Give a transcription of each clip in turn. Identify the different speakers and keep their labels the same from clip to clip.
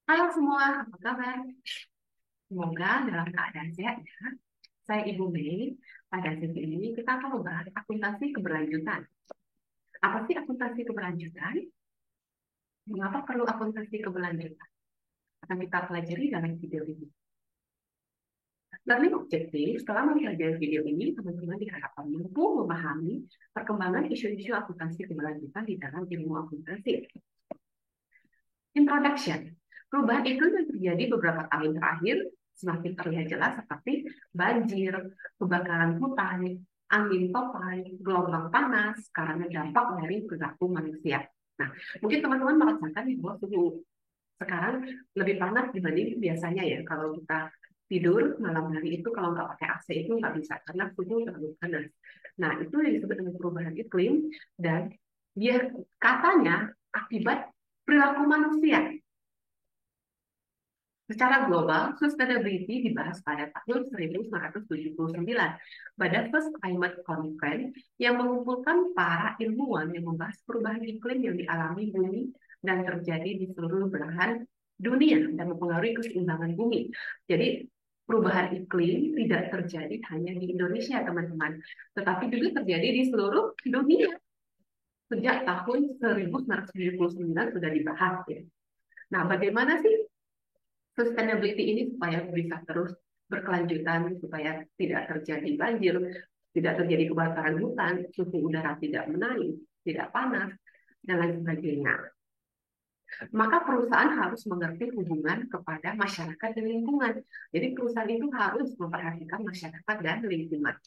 Speaker 1: Halo semua, apa kabar? Semoga dalam keadaan sehat ya. Saya Ibu Mei. Pada sesi ini kita akan membahas akuntansi keberlanjutan. Apa sih akuntansi keberlanjutan? Mengapa perlu akuntansi keberlanjutan? Akan kita pelajari dalam video ini. Learning objektif, setelah mempelajari video ini, teman-teman diharapkan mampu memahami perkembangan isu-isu akuntansi keberlanjutan di dalam ilmu akuntansi. Introduction. Perubahan iklim yang terjadi beberapa tahun terakhir semakin terlihat jelas seperti banjir, kebakaran hutan, angin topan, gelombang panas karena dampak dari perilaku manusia. Nah, mungkin teman-teman merasakan bahwa suhu sekarang lebih panas dibanding biasanya ya. Kalau kita tidur malam hari itu kalau nggak pakai AC itu nggak bisa karena suhu terlalu panas. Nah, itu yang disebut dengan perubahan iklim dan dia katanya akibat perilaku manusia. Secara global, sustainability dibahas pada tahun 1979 pada First Climate Conference yang mengumpulkan para ilmuwan yang membahas perubahan iklim yang dialami bumi dan terjadi di seluruh belahan dunia dan mempengaruhi keseimbangan bumi. Jadi perubahan iklim tidak terjadi hanya di Indonesia, teman-teman, tetapi juga terjadi di seluruh dunia. Sejak tahun 1979 sudah dibahas ya. Nah, bagaimana sih sustainability ini supaya bisa terus berkelanjutan, supaya tidak terjadi banjir, tidak terjadi kebakaran hutan, suhu udara tidak menaik, tidak panas, dan lain sebagainya. Maka perusahaan harus mengerti hubungan kepada masyarakat dan lingkungan. Jadi perusahaan itu harus memperhatikan masyarakat dan lingkungan.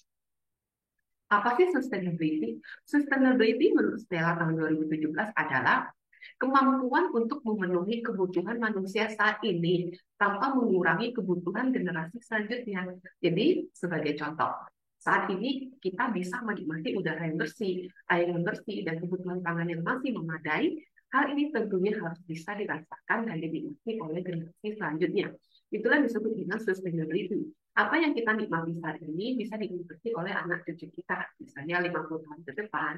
Speaker 1: Apa sih sustainability? Sustainability menurut Stella tahun 2017 adalah kemampuan untuk memenuhi kebutuhan manusia saat ini tanpa mengurangi kebutuhan generasi selanjutnya. Jadi, sebagai contoh, saat ini kita bisa menikmati udara yang bersih, air yang bersih, dan kebutuhan pangan yang masih memadai. Hal ini tentunya harus bisa dirasakan dan dinikmati oleh generasi selanjutnya. Itulah disebut dengan sustainability. Apa yang kita nikmati saat ini bisa dinikmati oleh anak cucu kita, misalnya 50 tahun ke depan,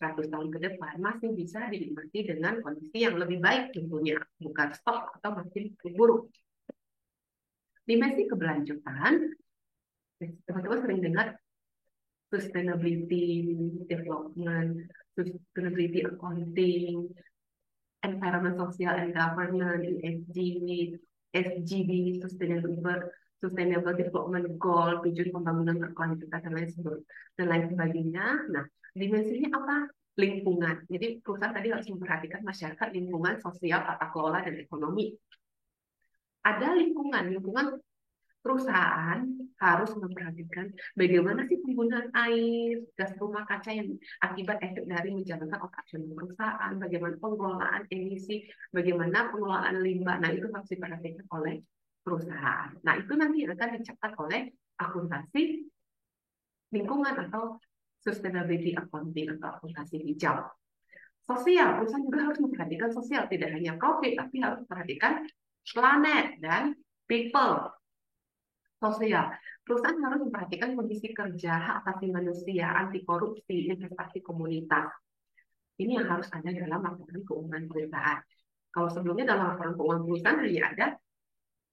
Speaker 1: 100 tahun ke depan masih bisa dinikmati dengan kondisi yang lebih baik tentunya, bukan stop atau makin buruk. Dimensi keberlanjutan, teman-teman sering dengar sustainability development, sustainability accounting, environment, social, and governance, ESG, SGD, Sustainable Development Goal, tujuan pembangunan berkelanjutan dan lain sebagainya. Nah, dimensinya apa? Lingkungan. Jadi perusahaan tadi harus memperhatikan masyarakat, lingkungan, sosial, tata kelola, dan ekonomi. Ada lingkungan perusahaan harus memperhatikan bagaimana sih penggunaan air, gas rumah kaca yang akibat efek dari menjalankan operasional perusahaan, bagaimana pengelolaan emisi, bagaimana pengelolaan limbah. Nah, itu harus diperhatikan oleh perusahaan. Nah, itu nanti akan dicatat oleh akuntansi lingkungan atau sustainability accounting atau akuntansi hijau. Sosial, perusahaan juga harus memperhatikan sosial, tidak hanya profit, tapi harus memperhatikan planet dan people. Sosial, perusahaan harus memperhatikan kondisi kerja, hak asasi manusia, anti korupsi, investasi komunitas. Ini yang harus ada dalam laporan keuangan perusahaan. Kalau sebelumnya dalam laporan keuangan perusahaan hanya ada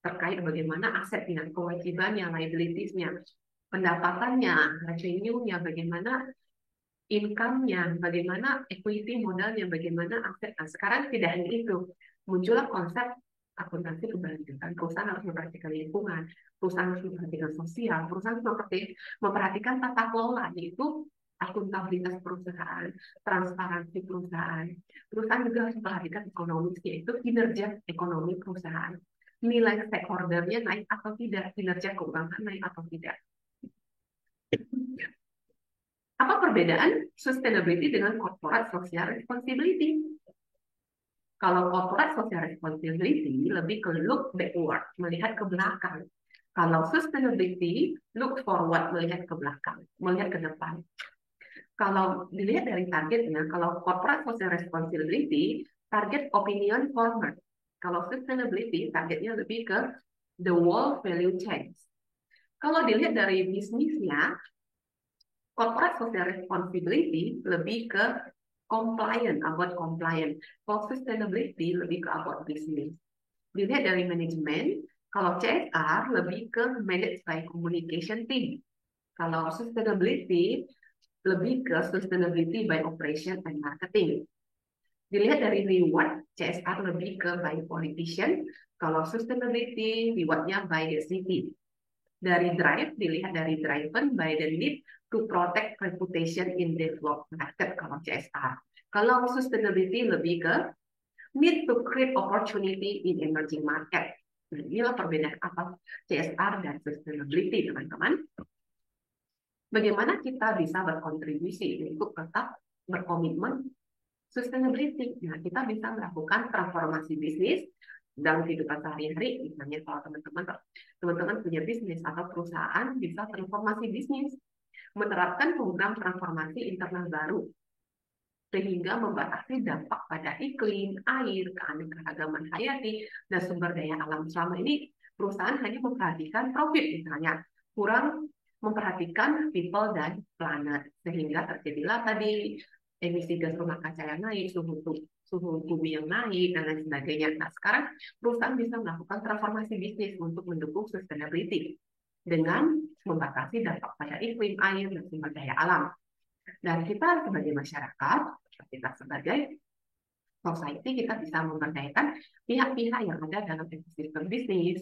Speaker 1: terkait bagaimana asetnya, kewajibannya, liabilitiesnya, pendapatannya, revenue-nya, bagaimana income-nya, bagaimana equity modalnya, bagaimana aset. Nah, sekarang tidak hanya itu, muncullah konsep akuntansi keberlanjutan. Perusahaan harus memperhatikan lingkungan, perusahaan harus memperhatikan sosial, perusahaan harus memperhatikan tata kelola, yaitu akuntabilitas perusahaan, transparansi perusahaan. Perusahaan juga harus memperhatikan ekonomi, yaitu kinerja ekonomi perusahaan. Nilai stakeholder-nya naik atau tidak, kinerja keuangan naik atau tidak. Apa perbedaan sustainability dengan corporate social responsibility? Kalau corporate social responsibility lebih ke look backward, melihat ke belakang. Kalau sustainability look forward, melihat ke belakang, melihat ke depan. Kalau dilihat dari targetnya, kalau corporate social responsibility, target opinion forward. Kalau sustainability, targetnya lebih ke the world value change. Kalau dilihat dari bisnisnya, corporate social responsibility lebih ke compliant, about compliant. For sustainability lebih ke about business. Dilihat dari manajemen, kalau CSR lebih ke managed by communication team. Kalau sustainability lebih ke sustainability by operation and marketing. Dilihat dari reward, CSR lebih ke by politician. Kalau sustainability, rewardnya by the city. Dari drive, dilihat dari driven by the need to protect reputation in developed market kalau CSR. Kalau sustainability lebih ke need to create opportunity in emerging market. Nah, inilah perbedaan apa CSR dan sustainability, teman-teman. Bagaimana kita bisa berkontribusi untuk tetap berkomitmen sustainability. Nah, kita bisa melakukan transformasi bisnis dalam kehidupan sehari-hari. Misalnya kalau teman-teman punya bisnis atau perusahaan bisa transformasi bisnis, menerapkan program transformasi internal baru sehingga membatasi dampak pada iklim, air, keanekaragaman hayati, dan sumber daya alam. Selama ini perusahaan hanya memperhatikan profit misalnya, kurang memperhatikan people dan planet, sehingga terjadilah tadi emisi gas rumah kaca yang naik, suhu bumi yang naik, dan lain sebagainya. Nah, sekarang perusahaan bisa melakukan transformasi bisnis untuk mendukung sustainability dengan membatasi dampak pada iklim, air, dan sumber daya alam. Dan kita sebagai masyarakat, kita sebagai society, kita bisa memberdayakan pihak-pihak yang ada dalam ekosistem bisnis,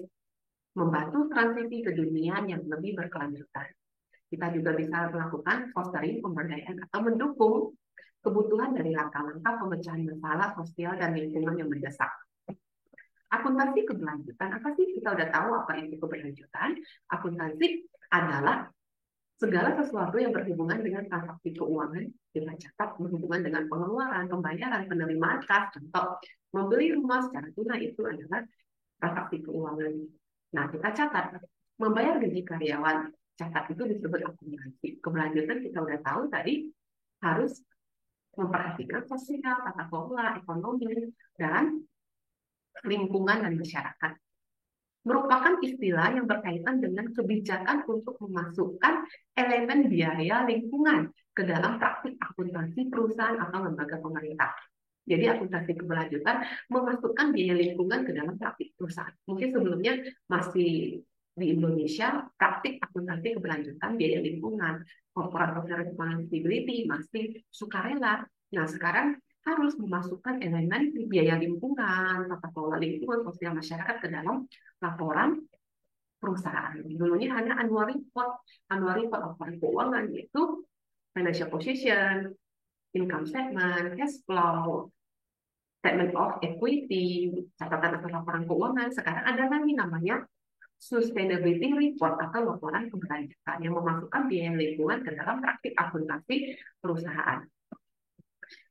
Speaker 1: membantu transisi ke dunia yang lebih berkelanjutan. Kita juga bisa melakukan fostering pemberdayaan atau mendukung kebutuhan dari langkah-langkah pemecahan masalah sosial dan lingkungan yang mendesak. Akuntansi keberlanjutan, apa sih? Kita udah tahu apa itu keberlanjutan. Akuntansi adalah segala sesuatu yang berhubungan dengan transaksi keuangan kita catat berhubungan dengan pengeluaran, pembayaran, penerimaan kas. Contoh, membeli rumah secara tunai itu adalah transaksi keuangan. Nah, kita catat membayar gaji karyawan, catat itu disebut akumulasi. Keberlanjutan kita udah tahu tadi harus memperhatikan sosial, tata kelola, ekonomi, dan lingkungan dan masyarakat. Merupakan istilah yang berkaitan dengan kebijakan untuk memasukkan elemen biaya lingkungan ke dalam praktik akuntansi perusahaan atau lembaga pemerintah. Jadi akuntansi keberlanjutan memasukkan biaya lingkungan ke dalam praktik perusahaan. Mungkin sebelumnya masih di Indonesia praktik akuntansi keberlanjutan biaya lingkungan, corporate social responsibility masih sukarela. Nah, sekarang harus memasukkan elemen biaya lingkungan, tata kelola lingkungan, sosial masyarakat ke dalam laporan perusahaan. Dulunya hanya annual report laporan keuangan, yaitu financial position, income statement, cash flow, statement of equity, catatan atau laporan keuangan. Sekarang ada lagi namanya sustainability report atau laporan keberlanjutan yang memasukkan biaya lingkungan ke dalam praktik akuntansi perusahaan.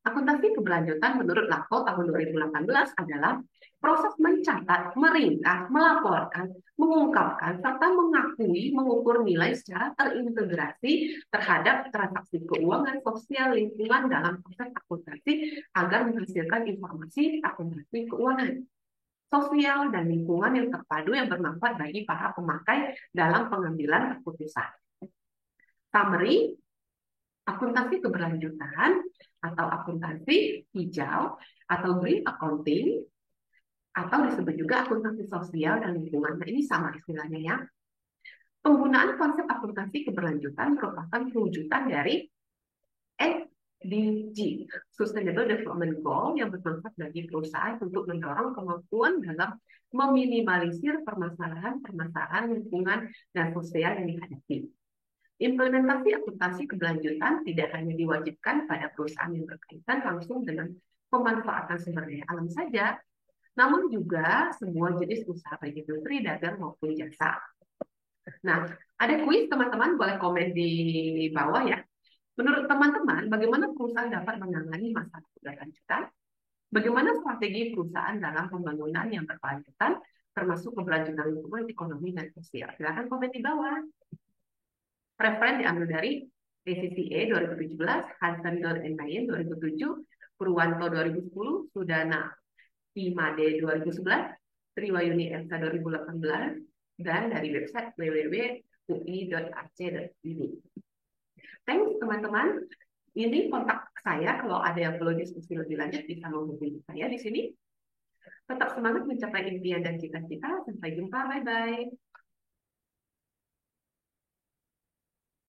Speaker 1: Akuntansi keberlanjutan menurut LAKO tahun 2018 adalah proses mencatat, meringkas, melaporkan, mengungkapkan, serta mengakui, mengukur nilai secara terintegrasi terhadap transaksi keuangan, sosial, lingkungan dalam proses akuntansi agar menghasilkan informasi akuntansi keuangan, sosial, dan lingkungan yang terpadu yang bermanfaat bagi para pemakai dalam pengambilan keputusan. Summary, akuntansi keberlanjutan atau akuntansi hijau atau green accounting atau disebut juga akuntansi sosial dan lingkungan. Nah, ini sama istilahnya ya. Penggunaan konsep akuntansi keberlanjutan merupakan perwujudan dari SDG, Sustainable Development Goal, yang bermanfaat bagi perusahaan untuk mendorong kemampuan dalam meminimalisir permasalahan lingkungan dan sosial yang dihadapi. Implementasi akuntansi keberlanjutan tidak hanya diwajibkan pada perusahaan yang berkaitan langsung dengan pemanfaatan sumber daya alam saja, namun juga semua jenis usaha baik industri, dagang maupun jasa. Nah, ada kuis, teman-teman boleh komen di bawah ya. Menurut teman-teman, bagaimana perusahaan dapat menangani masalah keberlanjutan? Bagaimana strategi perusahaan dalam pembangunan yang berkelanjutan, termasuk keberlanjutan lingkungan, ekonomi, dan sosial? Silakan komen di bawah. Referen diambil dari DCCA 2017, Hansen and Mayen 2007, Purwanto 2010, Sudana Imade 2011, Triwayuni Elsa 2018, dan dari website www.ui.ac.id. Thanks teman-teman. Ini kontak saya, kalau ada yang perlu diskusi lebih lanjut bisa menghubungi saya di sini. Tetap semangat mencapai impian dan cita-cita. Sampai jumpa, bye-bye.